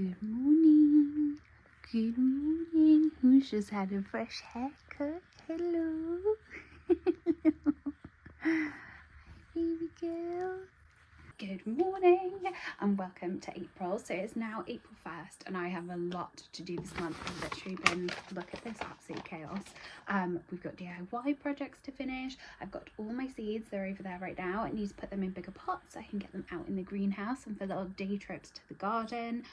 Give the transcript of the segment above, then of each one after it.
Good morning. Good morning. Who's just had a fresh haircut? Hello. Baby girl. Good morning and welcome to April. So it's now April 1st and I have a lot to do this month. I've literally been, look at this absolute chaos. We've got DIY projects to finish. I've got all my seeds, they're over there right now. I need to put them in bigger pots so I can get them out in the greenhouse and for little day trips to the garden.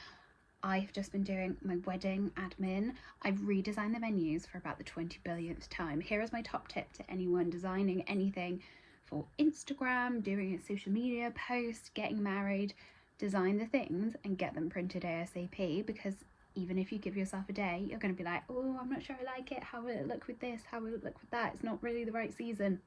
I've just been doing my wedding admin. I've redesigned the menus for about the 20 billionth time. Here is my top tip to anyone designing anything for Instagram, doing a social media post, getting married. Design the things and get them printed ASAP, because even if you give yourself a day, you're going to be like, oh, I'm not sure I like it. How will it look with this? How will it look with that? It's not really the right season.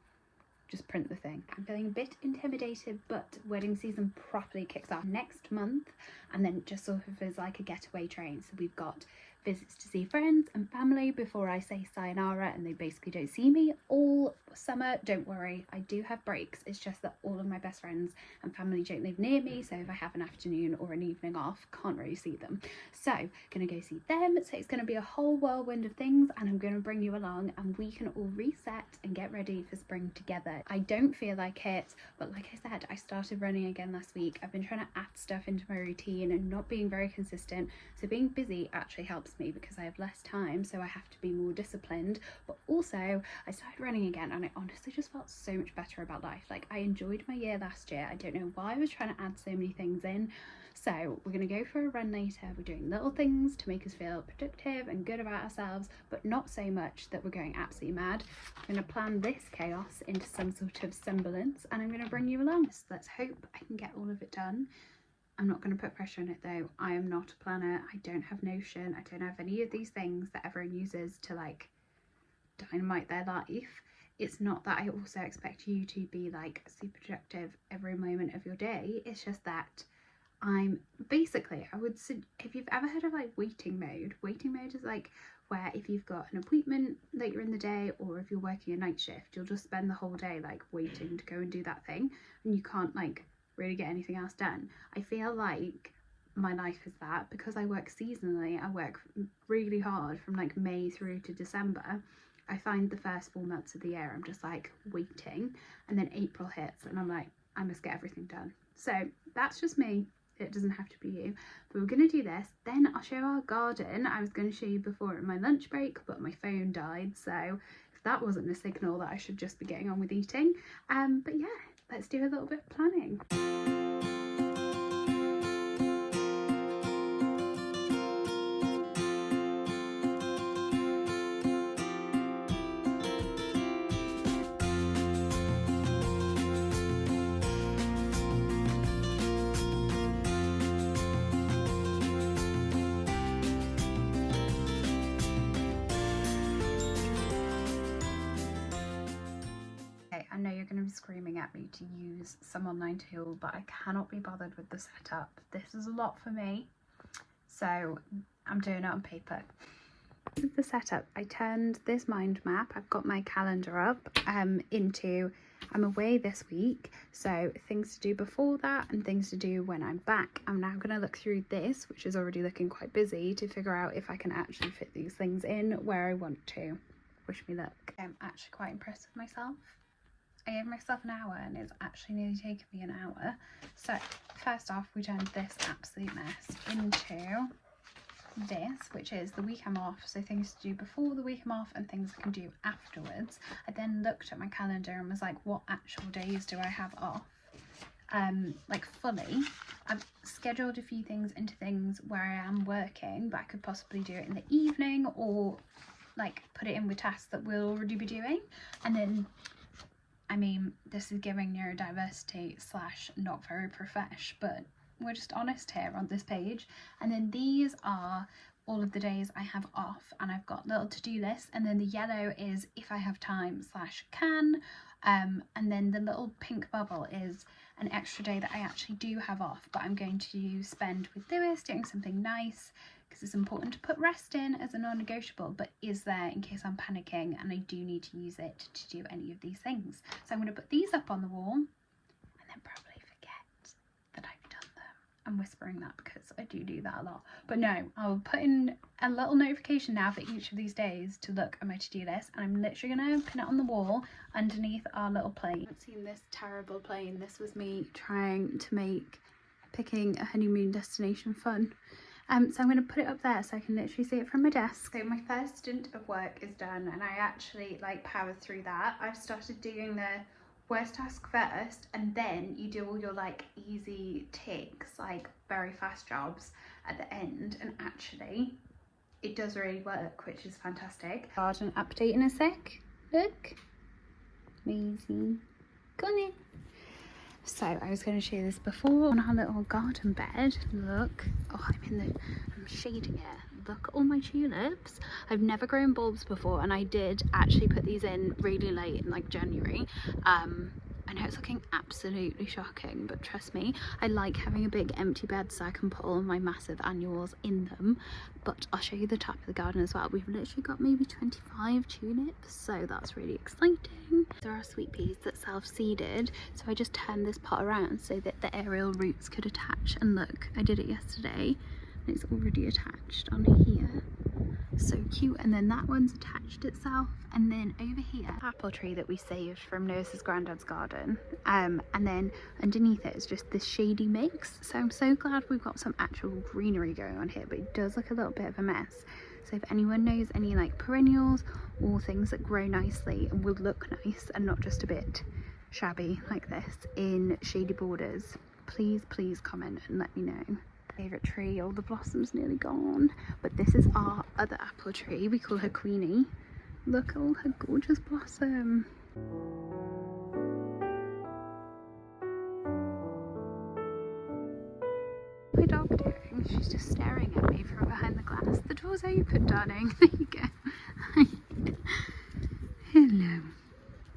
Just print the thing. I'm feeling a bit intimidated, but wedding season properly kicks off next month, and then it just sort of is like a getaway train. So we've got visits to see friends and family before I say sayonara, and they basically don't see me all summer. Don't worry, I do have breaks. It's just that all of my best friends and family don't live near me, so if I have an afternoon or an evening off, can't really see them. So gonna go see them. So it's gonna be a whole whirlwind of things, and I'm gonna bring you along and we can all reset and get ready for spring together. I don't feel like it, but like I said, I started running again last week. I've been trying to add stuff into my routine and not being very consistent, so being busy actually helps me because I have less time, so I have to be more disciplined. But also I started running again and I honestly just felt so much better about life. Like, I enjoyed my year last year. I don't know why I was trying to add so many things in. So we're going to go for a run later. We're doing little things to make us feel productive and good about ourselves, but not so much that we're going absolutely mad. I'm going to plan this chaos into some sort of semblance and I'm going to bring you along. So let's hope I can get all of it done. I'm not going to put pressure on it though. I am not a planner. I don't have Notion. I don't have any of these things that everyone uses to like dynamite their life. It's not that I also expect you to be like super productive every moment of your day. It's just that I'm basically, I would say, if you've ever heard of like waiting mode is like where if you've got an appointment later in the day or if you're working a night shift, you'll just spend the whole day like waiting to go and do that thing and you can't like really get anything else done. I feel like my life is that because I work seasonally. I work really hard from like May through to December. I find the first 4 months of the year I'm just like waiting, and then April hits and I'm like, I must get everything done. So that's just me. It doesn't have to be you, but we're going to do this. Then I'll show our garden. I was going to show you before in my lunch break, but my phone died, so if that wasn't a signal that I should just be getting on with eating. But yeah, let's do a little bit of planning. I know you're going to be screaming at me to use some online tool, but I cannot be bothered with the setup. This is a lot for me, so I'm doing it on paper. This is the setup. I turned this mind map, I've got my calendar up, into I'm away this week, so things to do before that and things to do when I'm back. I'm now going to look through this, which is already looking quite busy, to figure out if I can actually fit these things in where I want to. Wish me luck. I'm actually quite impressed with myself. I gave myself an hour and it's actually nearly taken me an hour. So first off, we turned this absolute mess into this, which is the week I'm off, so things to do before the week I'm off and things I can do afterwards. I then looked at my calendar and was like, what actual days do I have off? Like fully. I've scheduled a few things into things where I am working, but I could possibly do it in the evening or like put it in with tasks that we'll already be doing. And then, I mean, this is giving neurodiversity / not very profesh, but we're just honest here on this page. And then these are all of the days I have off, and I've got little to-do lists, and then the yellow is if I have time / can, and then the little pink bubble is an extra day that I actually do have off, but I'm going to spend with Lewis doing something nice, because it's important to put rest in as a non-negotiable, but is there in case I'm panicking and I do need to use it to do any of these things. So I'm going to put these up on the wall and then probably forget that I've done them. I'm whispering that because I do that a lot. But no, I'll put in a little notification now for each of these days to look at my to-do list, and I'm literally going to pin it on the wall underneath our little plate. I've seen this terrible plane. This was me trying to make picking a honeymoon destination fun. So I'm going to put it up there so I can literally see it from my desk. So my first stint of work is done, and I actually like powered through that. I've started doing the worst task first, and then you do all your like easy ticks, like very fast jobs at the end, and actually it does really work, which is fantastic. Garden update in a sec. Look, amazing. Go on in. So I was going to show you this before on our little garden bed. Look, oh, I'm shading it. Look at all my tulips. I've never grown bulbs before, and I did actually put these in really late in like January. I know it's looking absolutely shocking, but trust me, I like having a big empty bed so I can put all of my massive annuals in them. But I'll show you the top of the garden as well. We've literally got maybe 25 tulips, so that's really exciting. There are sweet peas that self-seeded, so I just turned this pot around so that the aerial roots could attach, and look, I did it yesterday and it's already attached on here. So cute. And then that one's attached itself, and then over here, apple tree that we saved from Noah's granddad's garden, and then underneath it is just this shady mix. So I'm so glad we've got some actual greenery going on here, but it does look a little bit of a mess. So if anyone knows any like perennials or things that grow nicely and will look nice and not just a bit shabby like this in shady borders, please comment and let me know. Favourite tree, all the blossoms nearly gone, but this is our other apple tree. We call her Queenie. Look at all her gorgeous blossom. My dog doing? She's just staring at me from behind the glass. The door's open, darling. There you go. Hello.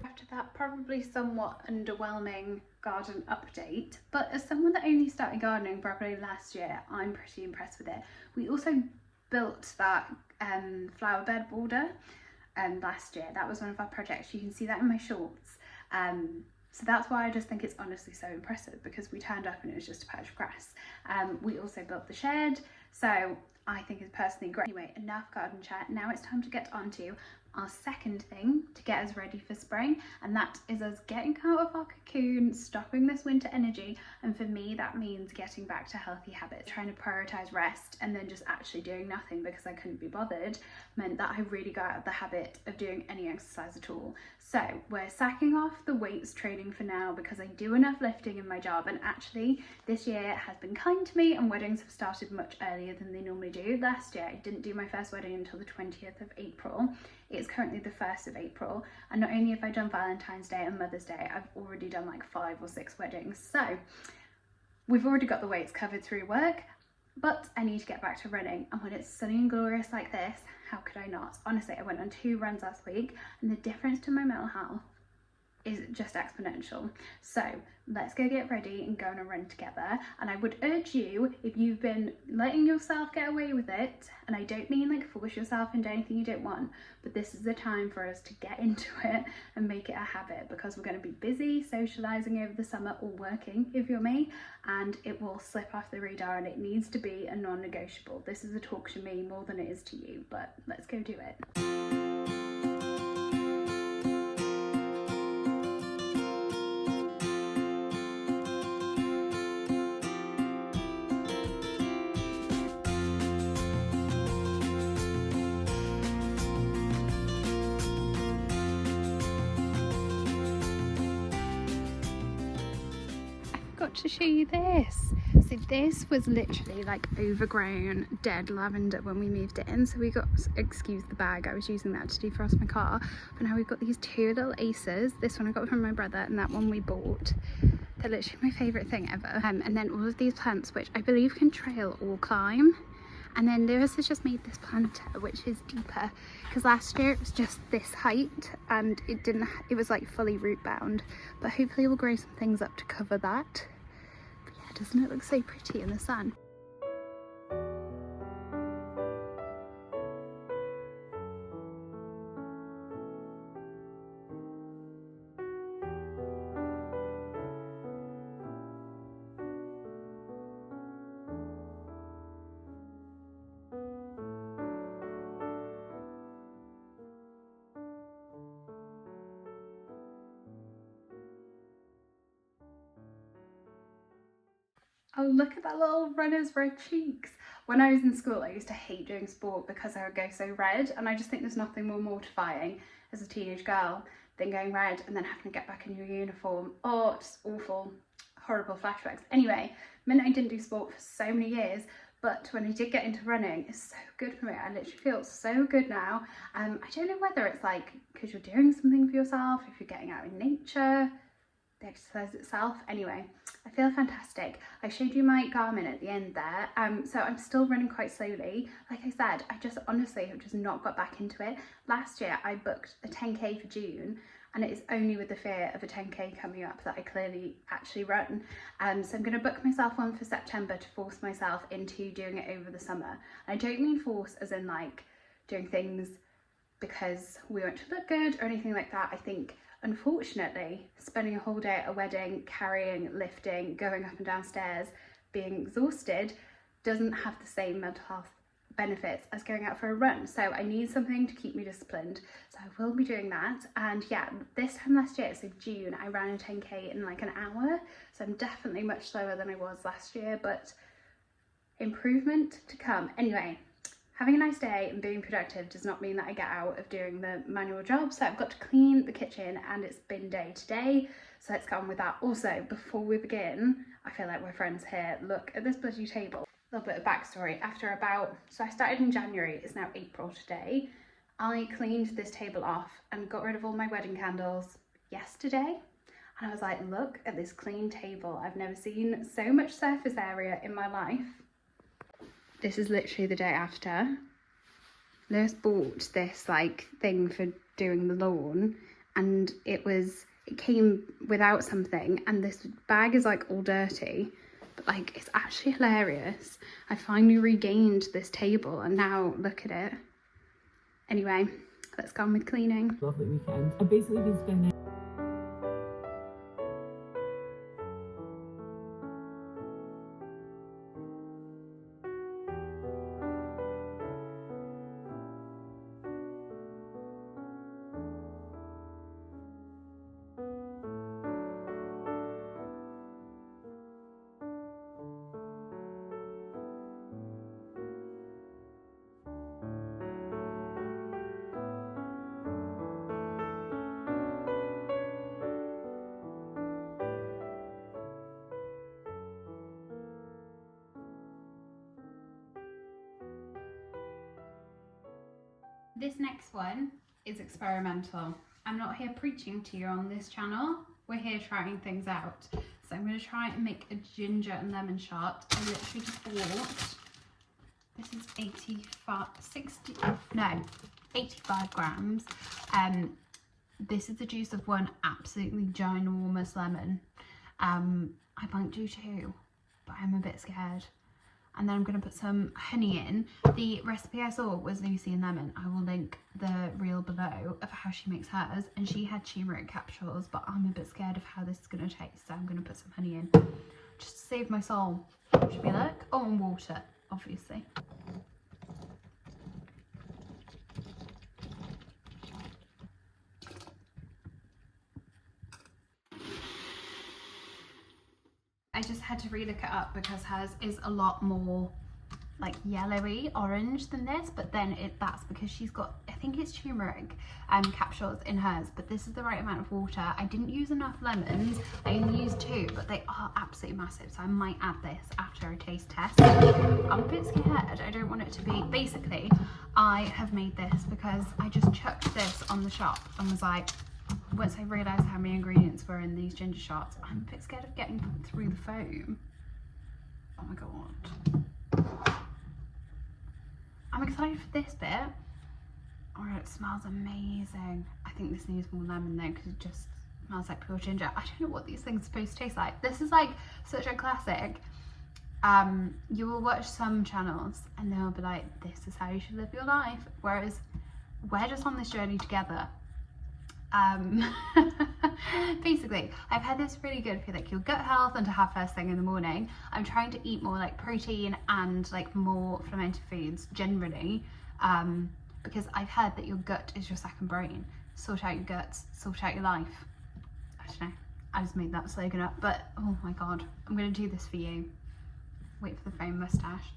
After that probably somewhat underwhelming garden update, but as someone that only started gardening probably last year, I'm pretty impressed with it. We also built that flower bed border last year. That was one of our projects. You can see that in my shorts. So that's why I just think it's honestly so impressive, because we turned up and it was just a patch of grass. We also built the shed, so I think it's personally great. Anyway, enough garden chat. Now it's time to get on to our second thing to get us ready for spring, and that is us getting out of our cocoon, stopping this winter energy. And for me, that means getting back to healthy habits. Trying to prioritize rest and then just actually doing nothing because I couldn't be bothered meant that I really got out of the habit of doing any exercise at all. So we're sacking off the weights training for now because I do enough lifting in my job, and actually this year has been kind to me and weddings have started much earlier than they normally do. Last year I didn't do my first wedding until the 20th of April. It's currently the 1st of April, and not only have I done Valentine's Day and Mother's Day, I've already done like 5 or 6 weddings. So we've already got the weights covered through work, but I need to get back to running. And when it's sunny and glorious like this, how could I not? Honestly, I went on 2 runs last week and the difference to my mental health is just exponential. So let's go get ready and go on a run together. And I would urge you, if you've been letting yourself get away with it, and I don't mean like force yourself into anything you don't want, but this is the time for us to get into it and make it a habit, because we're going to be busy socializing over the summer or working if you're me, and it will slip off the radar, and it needs to be a non-negotiable. This is a talk to me more than it is to you, but let's go do it. To show you this. So this was literally like overgrown dead lavender when we moved in, so we got, excuse the bag, I was using that to defrost my car, but now we've got these 2 little aces. This one I got from my brother and that one we bought. They're literally my favourite thing ever. And then all of these plants which I believe can trail or climb. And then Lewis has just made this planter which is deeper, because last year it was just this height and it was like fully root bound, but hopefully we'll grow some things up to cover that. Doesn't it look so pretty in the sun? Oh, look at that little runner's red cheeks. When I was in school, I used to hate doing sport because I would go so red, and I just think there's nothing more mortifying as a teenage girl than going red and then having to get back in your uniform. Oh, it's awful, horrible flashbacks. Anyway, I mean, I didn't do sport for so many years, but when I did get into running, it's so good for me. I literally feel so good now. I don't know whether it's like because you're doing something for yourself, if you're getting out in nature, the exercise itself. Anyway, I feel fantastic. I showed you my Garmin at the end there, so I'm still running quite slowly. Like I said, I just honestly have just not got back into it. Last year I booked a 10k for June, and it is only with the fear of a 10k coming up that I clearly actually run. So I'm going to book myself one for September to force myself into doing it over the summer. And I don't mean force as in like doing things because we want to look good or anything like that. I think unfortunately, spending a whole day at a wedding, carrying, lifting, going up and down stairs, being exhausted, doesn't have the same mental health benefits as going out for a run. So I need something to keep me disciplined. So I will be doing that. And yeah, this time last year, so June, I ran a 10k in like an hour. So I'm definitely much slower than I was last year, but improvement to come. Anyway, having a nice day and being productive does not mean that I get out of doing the manual job. So I've got to clean the kitchen and it's bin day today. So let's get on with that. Also, before we begin, I feel like we're friends here. Look at this bloody table. A little bit of backstory. So I started in January, it's now April today. I cleaned this table off and got rid of all my wedding candles yesterday. And I was like, look at this clean table. I've never seen so much surface area in my life. This is literally the day after. Lewis bought this like thing for doing the lawn, and it came without something, and this bag is like all dirty, but like it's actually hilarious. I finally regained this table and now look at it. Anyway, let's go on with cleaning. Lovely weekend. I've basically been spending This next one is experimental. I'm not here preaching to you on this channel. We're here trying things out. So I'm going to try and make a ginger and lemon shot. I literally just bought, this is 85 grams. This is the juice of one absolutely ginormous lemon. I might do two, but I'm a bit scared. And then I'm going to put some honey in. The recipe I saw was Lucy and lemon. I will link the reel below of how she makes hers. And she had turmeric capsules, but I'm a bit scared of how this is going to taste. So I'm going to put some honey in, just to save my soul. Should we look? Oh, and water, obviously. I just had to relook it up because hers is a lot more like yellowy orange than this, but then that's because she's got, I think it's turmeric capsules in hers, but this is the right amount of water. I didn't use enough lemons. I only used 2, but they are absolutely massive, so I might add this after a taste test. I'm a bit scared. I don't want it to be, basically I have made this because I just chucked this on the shop and was like, once I realised how many ingredients were in these ginger shots, I'm a bit scared of getting through the foam. Oh my god. I'm excited for this bit. Oh, it smells amazing. I think this needs more lemon though, because it just smells like pure ginger. I don't know what these things are supposed to taste like. This is like such a classic. You will watch some channels and they'll be like, this is how you should live your life. Whereas we're just on this journey together. Basically, I've had this really good for like your gut health and to have first thing in the morning. I'm trying to eat more like protein and like more fermented foods generally, because I've heard that your gut is your second brain. Sort out your guts, sort out your life. I don't know, I just made that slogan up, but oh my god, I'm gonna do this for you. Wait for the foam moustache.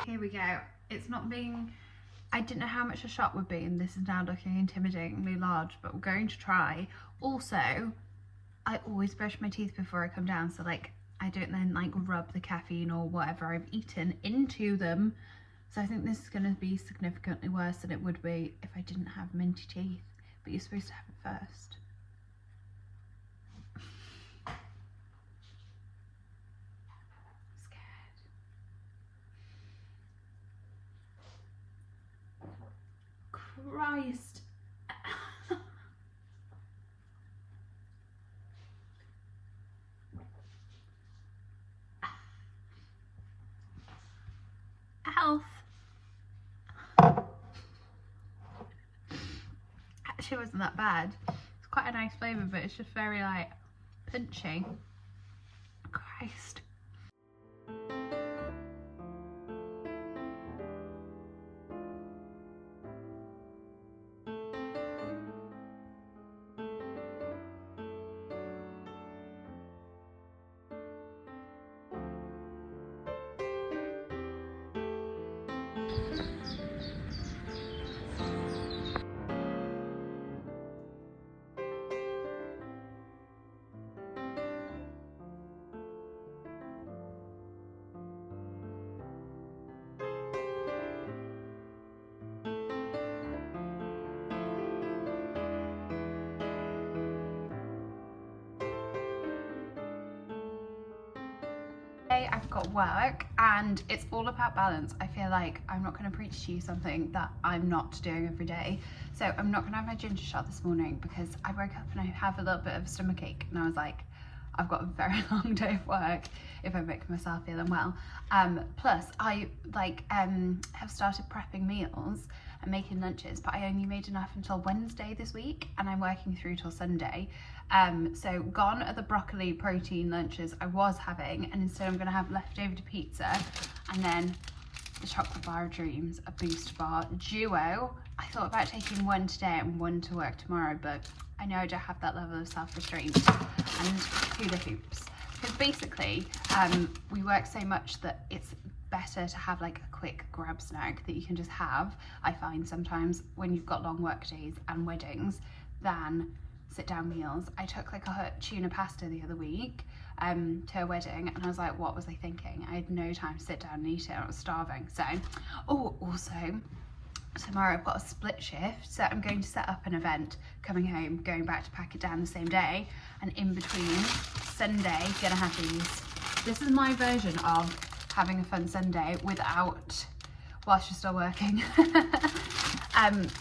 Here we go. It's not being, I didn't know how much a shot would be, and this is now looking intimidatingly large, but we're going to try. Also, I always brush my teeth before I come down, so like I don't then like rub the caffeine or whatever I've eaten into them. So I think this is going to be significantly worse than it would be if I didn't have minty teeth. But you're supposed to have it first. I'm scared. Christ. Health. Actually wasn't that bad. It's quite a nice flavour, but it's just very like pinchy. Christ. I've got work and it's all about balance. I feel like I'm not going to preach to you something that I'm not doing every day. So I'm not going to have my ginger shot this morning because I woke up and I have a little bit of a stomach ache and I was like, I've got a very long day of work if I make myself feel unwell. Plus I have started prepping meals and making lunches, but I only made enough until Wednesday this week and I'm working through till Sunday. So gone are the broccoli protein lunches I was having, and instead I'm going to have leftover pizza and then the chocolate bar of dreams, a boost bar duo. I thought about taking one today and one to work tomorrow, but I know I don't have that level of self-restraint and hula hoops. Because basically, we work so much that it's better to have like a quick grab snack that you can just have, I find sometimes when you've got long work days and weddings, than sit down meals. I took like a tuna pasta the other week to a wedding and I was like, what was I thinking? I had no time to sit down and eat it. I was starving. So, oh, also tomorrow I've got a split shift, so I'm going to set up an event, coming home, going back to pack it down the same day, and in between Sunday gonna have these. This is my version of having a fun Sunday without, whilst you're still working.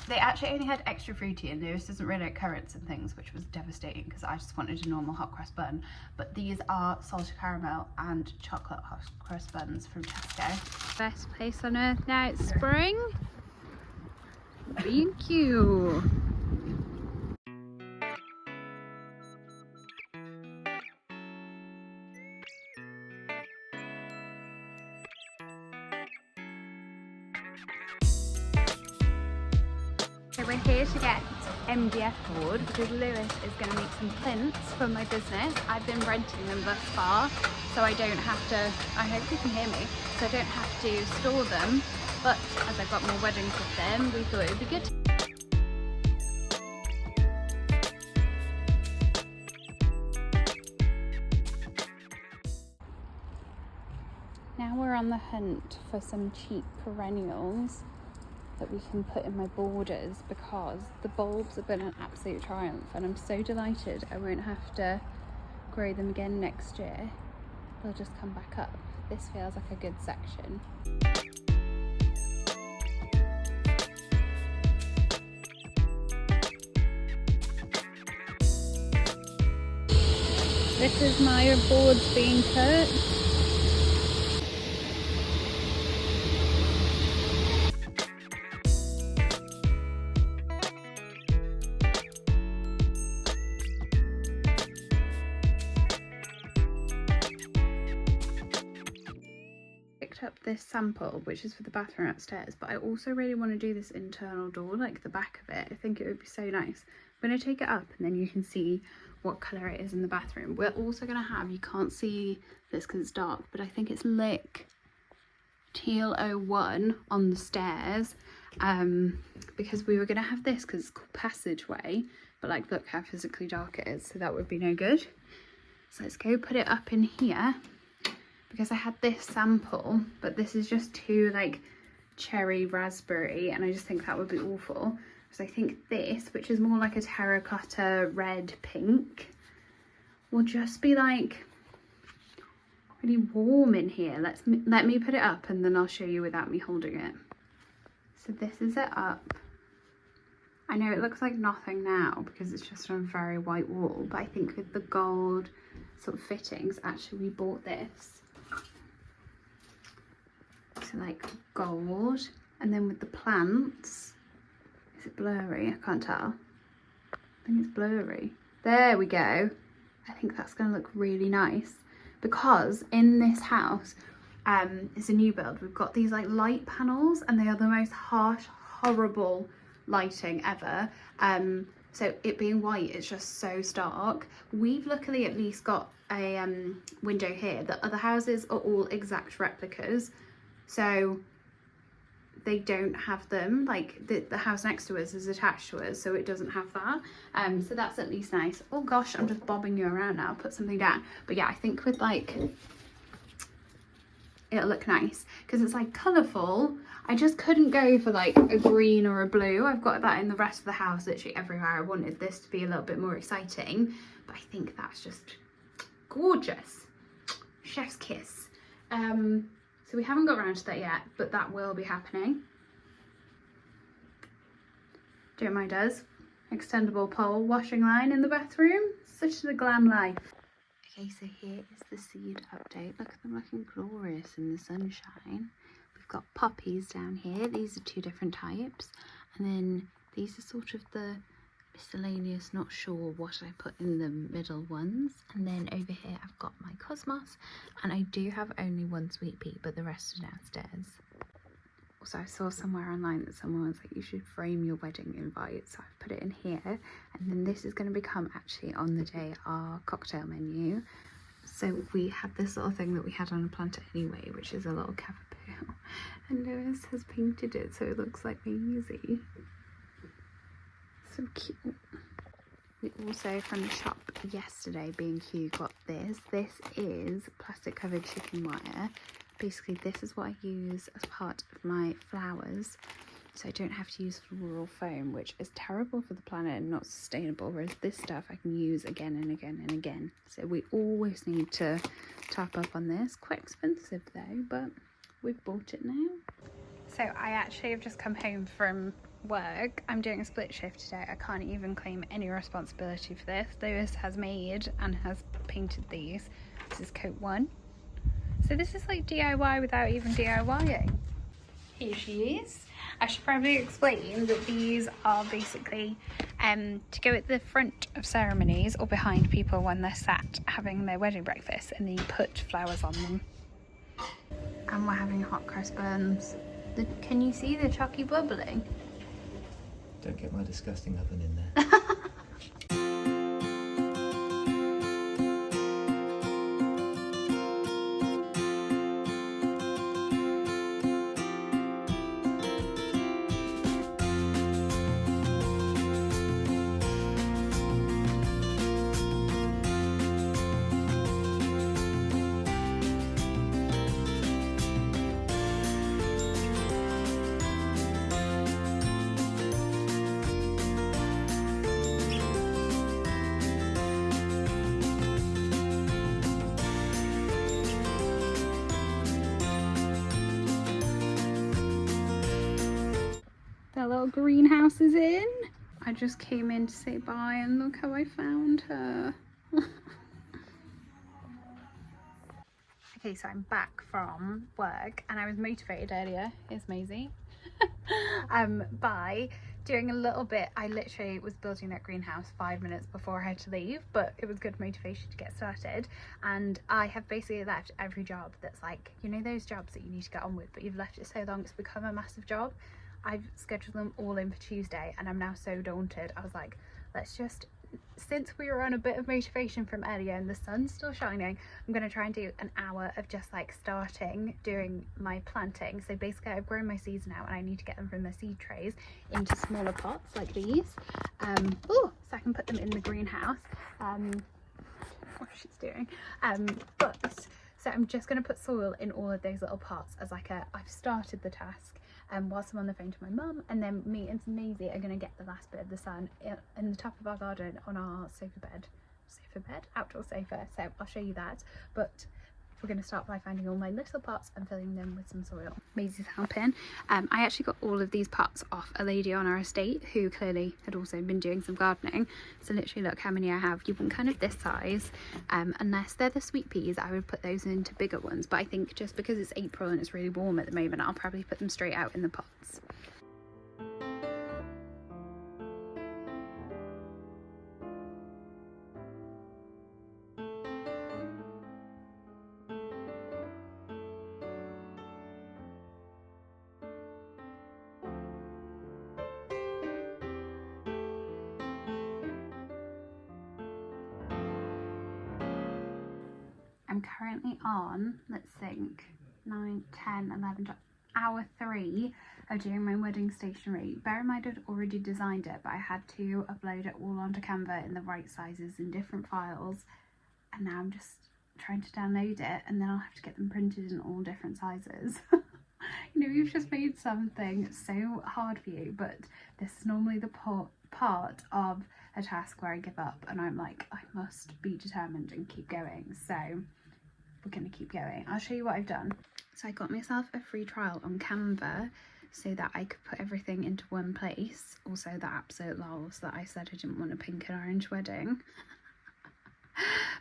They actually only had extra fruity in there. This isn't really like currants and things, which was devastating because I just wanted a normal hot cross bun. But these are salted caramel and chocolate hot cross buns from Tesco. Best place on earth now, it's spring. Thank you. So we're here to get MDF board because Lewis is going to make some plinths for my business. I've been renting them thus far, so I don't have to, I hope you can hear me, so I don't have to store them, but as I've got more weddings with them, we thought it would be good. Now we're on the hunt for some cheap perennials that we can put in my borders because the bulbs have been an absolute triumph and I'm so delighted I won't have to grow them again next year. They'll just come back up. This feels like a good section. This is my boards being cut. picked up this sample, which is for the bathroom upstairs, but I also really want to do this internal door, like the back of it. I think it would be so nice. I'm going to take it up and then you can see what colour it is in the bathroom. We're also going to have, you can't see this because it's dark, but I think it's Lick Teal 01 on the stairs, because we were going to have this because it's called Passageway, but like look how physically dark it is, so that would be no good. So let's go put it up in here, because I had this sample, but this is just too like cherry raspberry, and I just think that would be awful. So I think this, which is more like a terracotta red pink, will just be like really warm in here. Let me put it up and then I'll show you without me holding it. So this is it up. I know it looks like nothing now because it's just on a very white wall, but I think with the gold sort of fittings, actually we bought this. So like gold, and then with the plants, is it blurry? I can't tell. I think it's blurry. There we go. I think that's going to look really nice, because in this house, it's a new build. We've got these like light panels and they are the most harsh, horrible lighting ever. So it being white, it's just so stark. We've luckily at least got a window here. The other houses are all exact replicas, so they don't have them. Like the house next to us is attached to us, so it doesn't have that. So that's at least nice. Oh gosh, I'm just bobbing you around now. Put something down. But yeah, I think with like, it'll look nice because it's like colourful. I just couldn't go for like a green or a blue. I've got that in the rest of the house, literally everywhere. I wanted this to be a little bit more exciting, but I think that's just gorgeous. Chef's kiss. So we haven't got around to that yet, but that will be happening. Don't mind us. Extendable pole washing line in the bathroom. Such the glam life. Okay, so here is the seed update. Look at them looking glorious in the sunshine. We've got poppies down here. These are two different types. And then these are sort of the miscellaneous, not sure what I put in the middle ones. And then over here I've got my cosmos, and I do have only one sweet pea, but the rest are downstairs. Also, I saw somewhere online that someone was like, you should frame your wedding invite, so I've put it in here. And then this is going to become actually on the day our cocktail menu. So we have this little thing that we had on a planter anyway, which is a little cavapoo, and Lewis has painted it so it looks like Maisie. So cute. We also from the shop yesterday, being Hugh, got this. This is plastic covered chicken wire. Basically this is what I use as part of my flowers, so I don't have to use floral foam, which is terrible for the planet and not sustainable, whereas this stuff I can use again and again and again. So we always need to top up on this. Quite expensive though, but we've bought it now. So I actually have just come home from work. I'm doing a split shift today. I can't even claim any responsibility for this. Lewis has made and has painted these. This is coat 1. So this is like DIY without even DIYing. Here she is. I should probably explain that these are basically to go at the front of ceremonies or behind people when they're sat having their wedding breakfast, and then you put flowers on them. And we're having hot cross buns. Can you see the chalky bubbling? Don't get my disgusting oven in there. Their little greenhouse is in. I just came in to say bye and look how I found her. Okay, so I'm back from work and I was motivated earlier, here's Maisie, by doing a little bit. I literally was building that greenhouse 5 minutes before I had to leave, but it was good motivation to get started. And I have basically left every job that's like, you know, those jobs that you need to get on with, but you've left it so long it's become a massive job. I've scheduled them all in for Tuesday, and I'm now so daunted. I was like, let's just, since we were on a bit of motivation from earlier and the sun's still shining, I'm going to try and do an hour of just like starting doing my planting. So basically I've grown my seeds now and I need to get them from the seed trays into smaller pots like these, so I can put them in the greenhouse. What she's doing, so I'm just going to put soil in all of those little pots as like I've started the task. Whilst I'm on the phone to my mum, and then me and Maisie are going to get the last bit of the sun in the top of our garden on our outdoor sofa. So I'll show you that, but we're going to start by finding all my little pots and filling them with some soil. Maisie's helping. I actually got all of these pots off a lady on our estate who clearly had also been doing some gardening. So literally look how many I have. You want kind of this size, unless they're the sweet peas I would put those into bigger ones, but I think just because it's April and it's really warm at the moment, I'll probably put them straight out in the pots. I'm currently on, let's think, 9, 10, 11, 12, hour 3 of doing my wedding stationery. Bear in mind I'd already designed it, but I had to upload it all onto Canva in the right sizes in different files, and now I'm just trying to download it, and then I'll have to get them printed in all different sizes. You know, you've just made something so hard for you, but this is normally the part of a task where I give up and I'm like, I must be determined and keep going. So we're going to keep going. I'll show you what I've done. So I got myself a free trial on Canva so that I could put everything into one place. Also the absolute lols that I said I didn't want a pink and orange wedding.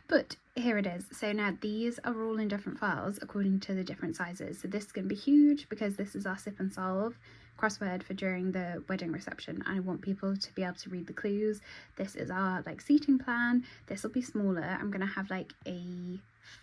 But here it is. So now these are all in different files according to the different sizes. So this is going to be huge because this is our sip and solve crossword for during the wedding reception. I want people to be able to read the clues. This is our like seating plan. This will be smaller. I'm going to have like a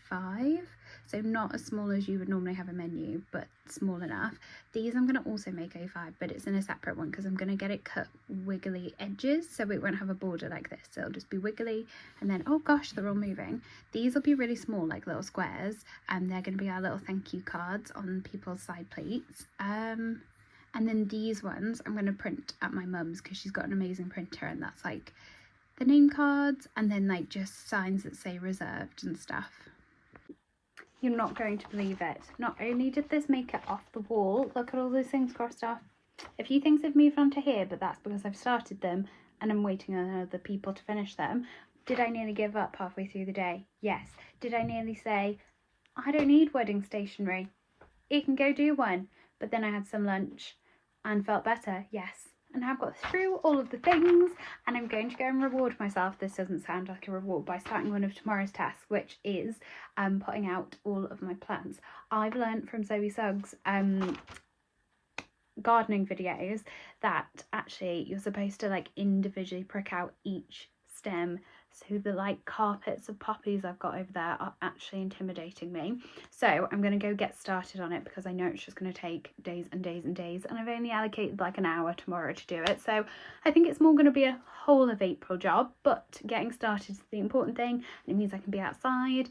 5, so not as small as you would normally have a menu, but small enough. These I'm going to also make A5, but it's in a separate one because I'm going to get it cut wiggly edges, so it won't have a border like this. So it'll just be wiggly, and then, oh gosh, they're all moving. These will be really small, like little squares, and they're going to be our little thank you cards on people's side plates. And then these ones I'm going to print at my mum's because she's got an amazing printer, and that's like the name cards and then like just signs that say reserved and stuff. You're not going to believe it. Not only did this make it off the wall, look at all those things crossed off. A few things have moved onto here, but that's because I've started them and I'm waiting on other people to finish them. Did I nearly give up halfway through the day? Yes. Did I nearly say, I don't need wedding stationery, you can go do one? But then I had some lunch and felt better. Yes. And I've got through all of the things, and I'm going to go and reward myself. This doesn't sound like a reward, by starting one of tomorrow's tasks, which is putting out all of my plants. I've learned from Zoe Suggs gardening videos that actually you're supposed to like individually prick out each stem. So the like carpets of poppies I've got over there are actually intimidating me. So I'm going to go get started on it because I know it's just going to take days and days and days, and I've only allocated like an hour tomorrow to do it. So I think it's more going to be a whole of April job, but getting started is the important thing, and it means I can be outside.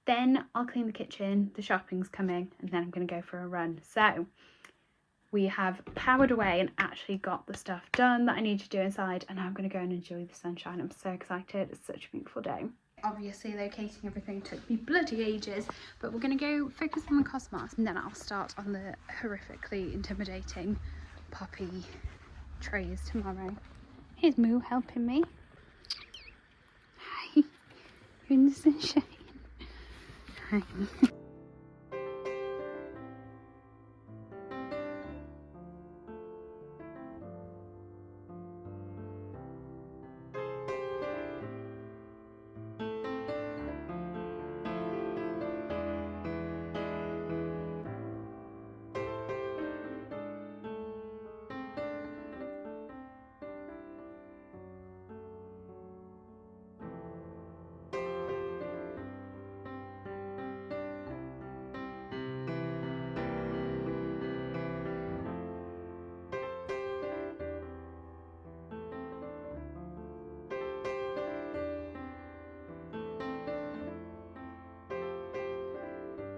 Then I'll clean the kitchen, the shopping's coming, and then I'm going to go for a run. So we have powered away and actually got the stuff done that I need to do inside, and now I'm going to go and enjoy the sunshine. I'm so excited. It's such a beautiful day. Obviously locating everything took me bloody ages, but we're going to go focus on the cosmos, and then I'll start on the horrifically intimidating poppy trays tomorrow. Here's Moo helping me. Hi, you're in the sunshine. Hi.